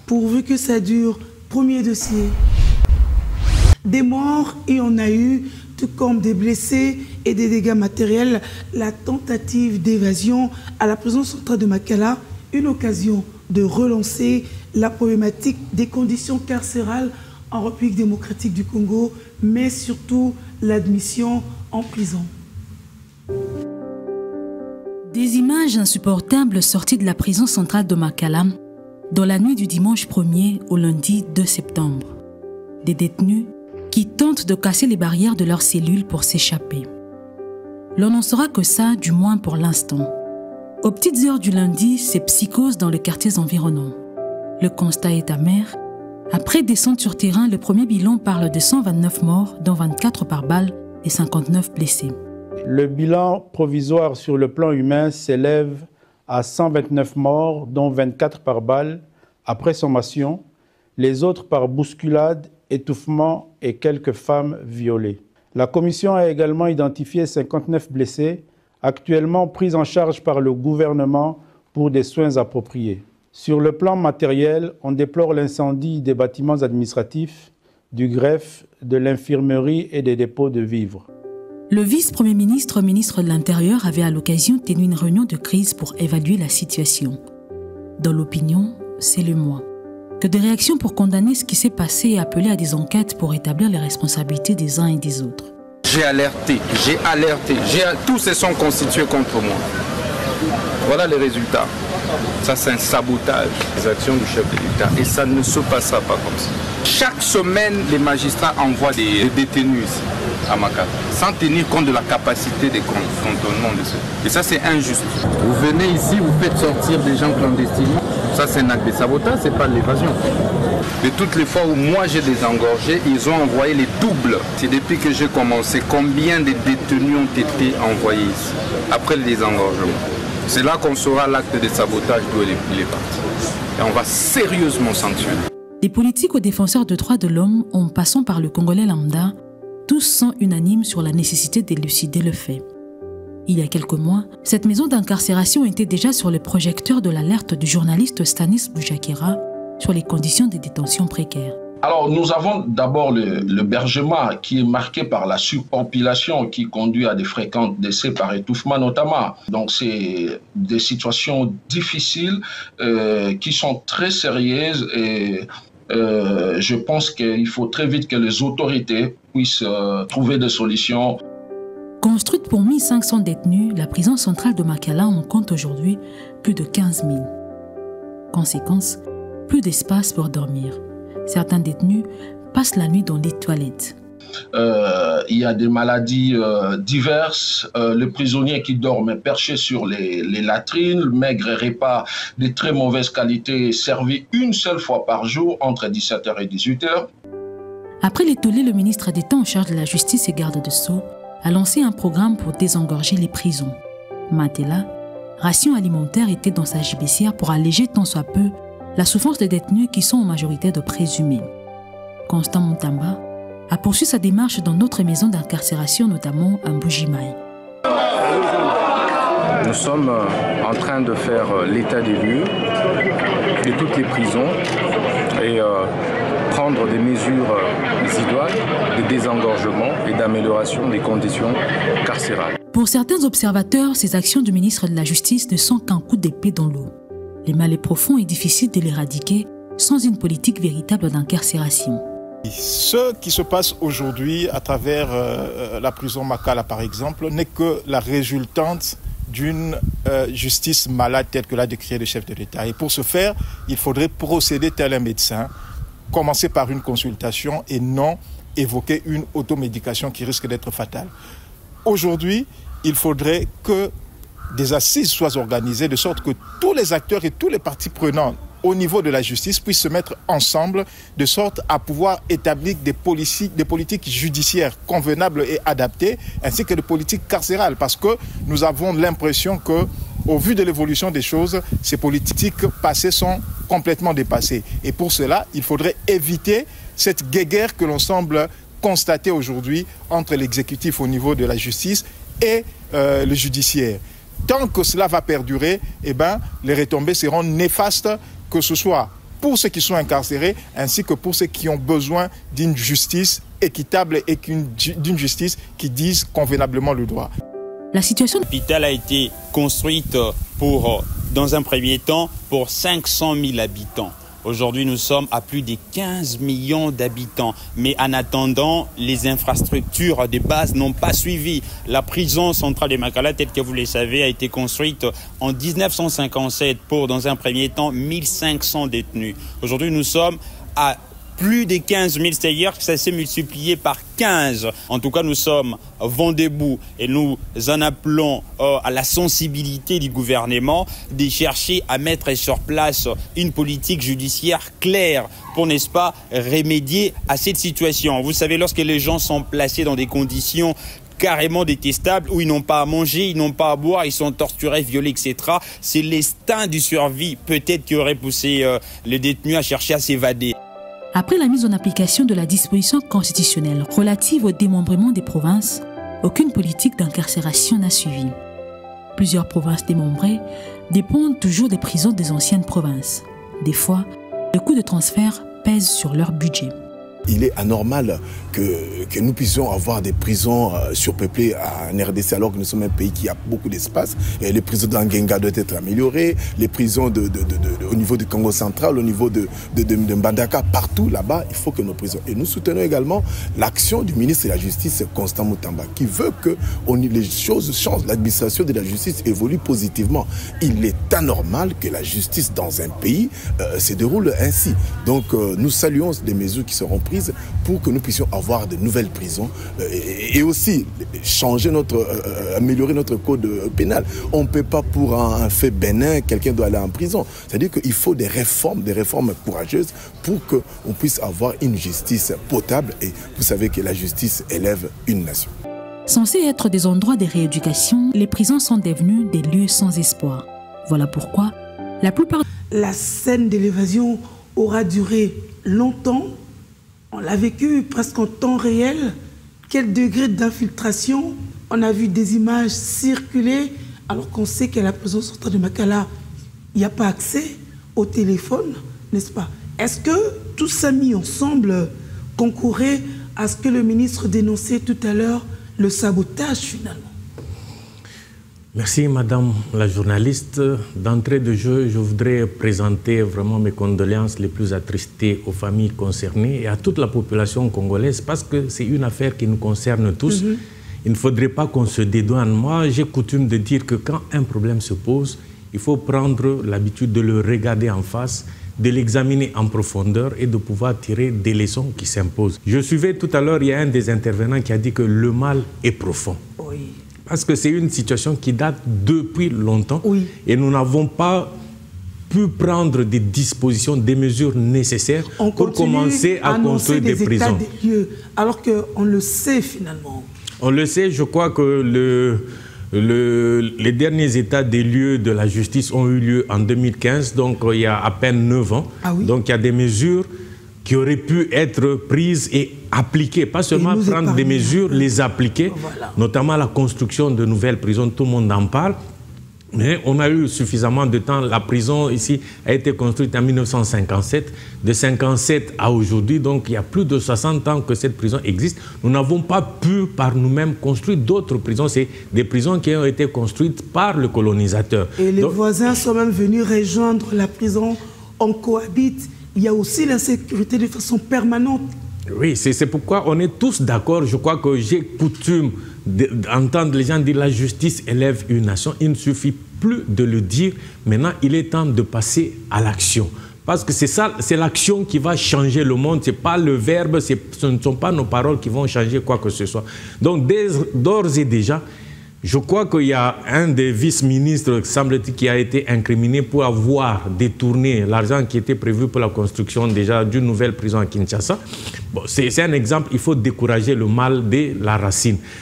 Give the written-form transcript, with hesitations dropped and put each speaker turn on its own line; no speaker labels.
pourvu que ça dure. Premier dossier. Des morts, il y en a eu, tout comme des blessés et des dégâts matériels. La tentative d'évasion à la prison centrale de Makala, une occasion de relancer la problématique des conditions carcérales en République démocratique du Congo, mais surtout l'admission en prison.
Des images insupportables sorties de la prison centrale de Makala dans la nuit du dimanche 1er au lundi 2 septembre. Des détenus qui tentent de casser les barrières de leurs cellules pour s'échapper. L'on n'en saura que ça, du moins pour l'instant. Aux petites heures du lundi, c'est psychose dans les quartiers environnants. Le constat est amer. Après descente sur terrain, le premier bilan parle de 129 morts, dont 24 par balle et 59 blessés.
Le bilan provisoire sur le plan humain s'élève à 129 morts, dont 24 par balle, après sommation, les autres par bousculade, étouffement et quelques femmes violées. La commission a également identifié 59 blessés, actuellement pris en charge par le gouvernement pour des soins appropriés. Sur le plan matériel, on déplore l'incendie des bâtiments administratifs, du greffe, de l'infirmerie et des dépôts de vivres.
Le vice-premier ministre, ministre de l'Intérieur, avait à l'occasion tenu une réunion de crise pour évaluer la situation. Dans l'opinion, c'est le moins. Que des réactions pour condamner ce qui s'est passé et appeler à des enquêtes pour établir les responsabilités des uns et des autres.
J'ai alerté, tous se sont constitués contre moi. Voilà les résultats. Ça, c'est un sabotage des actions du chef de l'État et ça ne se passera pas comme ça. Chaque semaine, les magistrats envoient des détenus ici, à Makala, sans tenir compte de la capacité de cantonnement de ceux. Et ça, c'est injuste. Vous venez ici, vous faites sortir des gens clandestinement. Ça, c'est un acte de sabotage, c'est pas de l'évasion. De toutes les fois où moi j'ai désengorgé, ils ont envoyé les doubles. C'est depuis que j'ai commencé, combien de détenus ont été envoyés ici, après le désengorgement. C'est là qu'on saura l'acte de sabotage d'où il est parti. Et on va sérieusement sanctionner.
Des politiques aux défenseurs de droits de l'homme, en passant par le Congolais lambda, tous sont unanimes sur la nécessité d'élucider le fait. Il y a quelques mois, cette maison d'incarcération était déjà sur le projecteur de l'alerte du journaliste Stanis Boujakera sur les conditions de détention précaires.
Alors, nous avons d'abord le bergement qui est marqué par la surpopulation qui conduit à des fréquents décès par étouffement notamment. Donc, c'est des situations difficiles qui sont très sérieuses et je pense qu'il faut très vite que les autorités puissent trouver des solutions.
Construite pour 1500 détenus, la prison centrale de Makala en compte aujourd'hui plus de 15 000. Conséquence, plus d'espace pour dormir. Certains détenus passent la nuit dans les toilettes.
Il y a des maladies diverses. Le prisonnier qui dort perché sur les latrines, le maigre repas de très mauvaise qualité servi une seule fois par jour entre 17h et 18h.
Après les tollés, le ministre d'État en charge de la justice et garde de Sceaux a lancé un programme pour désengorger les prisons. Matela, ration alimentaire était dans sa gibecière pour alléger tant soit peu la souffrance des détenus qui sont en majorité de présumés. Constant Moutamba a poursuivi sa démarche dans d'autres maisons d'incarcération, notamment à Mbujimaï.
Nous sommes en train de faire l'état des lieux de toutes les prisons et prendre des mesures idoines de désengorgement et d'amélioration des conditions carcérales.
Pour certains observateurs, ces actions du ministre de la Justice ne sont qu'un coup d'épée dans l'eau. Le mal est profond et difficile de l'éradiquer sans une politique véritable d'incarcération.
Ce qui se passe aujourd'hui à travers la prison Makala, par exemple, n'est que la résultante d'une justice malade telle que l'a décrit le chef de l'État. Et pour ce faire, il faudrait procéder tel un médecin, commencer par une consultation et non évoquer une automédication qui risque d'être fatale. Aujourd'hui, il faudrait que des assises soient organisées de sorte que tous les acteurs et tous les parties prenantes au niveau de la justice puissent se mettre ensemble de sorte à pouvoir établir des politiques judiciaires convenables et adaptées ainsi que des politiques carcérales parce que nous avons l'impression que au vu de l'évolution des choses, ces politiques passées sont complètement dépassées. Et pour cela, il faudrait éviter cette guéguerre que l'on semble constater aujourd'hui entre l'exécutif au niveau de la justice et le judiciaire. Tant que cela va perdurer, les retombées seront néfastes, que ce soit pour ceux qui sont incarcérés, ainsi que pour ceux qui ont besoin d'une justice équitable et d'une justice qui dise convenablement le droit.
La situation...
L'hôpital a été construite dans un premier temps pour 500 000 habitants. Aujourd'hui, nous sommes à plus de 15 millions d'habitants. Mais en attendant, les infrastructures de base n'ont pas suivi. La prison centrale de Makala, telle que vous le savez, a été construite en 1957 pour, dans un premier temps, 1500 détenus. Aujourd'hui, nous sommes à plus de 15 000, c'est-à-dire que ça s'est multiplié par 15. En tout cas, nous sommes vent debout et nous en appelons à la sensibilité du gouvernement de chercher à mettre sur place une politique judiciaire claire pour, n'est-ce pas, remédier à cette situation. Vous savez, lorsque les gens sont placés dans des conditions carrément détestables, où ils n'ont pas à manger, ils n'ont pas à boire, ils sont torturés, violés, etc. C'est l'instinct de survie, peut-être, qui aurait poussé les détenus à chercher à s'évader.
Après la mise en application de la disposition constitutionnelle relative au démembrement des provinces, aucune politique d'incarcération n'a suivi. Plusieurs provinces démembrées dépendent toujours des prisons des anciennes provinces. Des fois, le coût de transfert pèse sur leur budget.
Il est anormal que nous puissions avoir des prisons surpeuplées en RDC alors que nous sommes un pays qui a beaucoup d'espace. Les prisons d'Angenga doivent être améliorées, les prisons au niveau du Congo central, au niveau de Mbandaka, partout là-bas, il faut que nos prisons... Et nous soutenons également l'action du ministre de la Justice, Constant Moutamba, qui veut que les choses changent, l'administration de la justice évolue positivement. Il est anormal que la justice dans un pays se déroule ainsi. Donc nous saluons les mesures qui seront prises pour que nous puissions avoir de nouvelles prisons et aussi améliorer notre code pénal. On ne peut pas pour un fait bénin, quelqu'un doit aller en prison. C'est-à-dire qu'il faut des réformes courageuses pour qu'on puisse avoir une justice potable. Et vous savez que la justice élève une nation.
Censés être des endroits de rééducation, les prisons sont devenues des lieux sans espoir. Voilà pourquoi la plupart...
La scène de l'évasion aura duré longtemps. On l'a vécu presque en temps réel. Quel degré d'infiltration? On a vu des images circuler alors qu'on sait qu'à la prison centrale de Makala, il n'y a pas accès au téléphone, n'est-ce pas? Est-ce que tout ça mis ensemble concourait à ce que le ministre dénonçait tout à l'heure, le sabotage finalement?
Merci Madame la journaliste. D'entrée de jeu, je voudrais présenter vraiment mes condoléances les plus attristées aux familles concernées et à toute la population congolaise parce que c'est une affaire qui nous concerne tous. Il ne faudrait pas qu'on se dédouane. Moi, j'ai coutume de dire que quand un problème se pose, il faut prendre l'habitude de le regarder en face, de l'examiner en profondeur et de pouvoir tirer des leçons qui s'imposent. Je suivais tout à l'heure, il y a un des intervenants qui a dit que le mal est profond.
Oui.
Parce que c'est une situation qui date depuis longtemps et nous n'avons pas pu prendre des dispositions, des mesures nécessaires pour commencer à construire des prisons.
Des lieux, alors qu'on le sait finalement.
On le sait, je crois que les derniers états des lieux de la justice ont eu lieu en 2015, donc il y a à peine 9 ans. Donc il y a des mesures qui auraient pu être prises et appliquées, pas seulement prendre des mesures, les appliquer, notamment la construction de nouvelles prisons, tout le monde en parle, mais on a eu suffisamment de temps. La prison ici a été construite en 1957, de 1957 à aujourd'hui, donc il y a plus de 60 ans que cette prison existe. Nous n'avons pas pu par nous-mêmes construire d'autres prisons, c'est des prisons qui ont été construites par le colonisateur.
Et les voisins sont même venus rejoindre la prison, on cohabite. Il y a aussi l'insécurité de façon permanente.
Oui, c'est pourquoi on est tous d'accord. Je crois que j'ai coutume d'entendre les gens dire la justice élève une nation. Il ne suffit plus de le dire. Maintenant, il est temps de passer à l'action. Parce que c'est ça, c'est l'action qui va changer le monde. Ce n'est pas le verbe, ce ne sont pas nos paroles qui vont changer quoi que ce soit. Donc, d'ores et déjà, je crois qu'il y a un des vice-ministres, semble-t-il, qui a été incriminé pour avoir détourné l'argent qui était prévu pour la construction déjà d'une nouvelle prison à Kinshasa. Bon, c'est un exemple, il faut décourager le mal de la racine.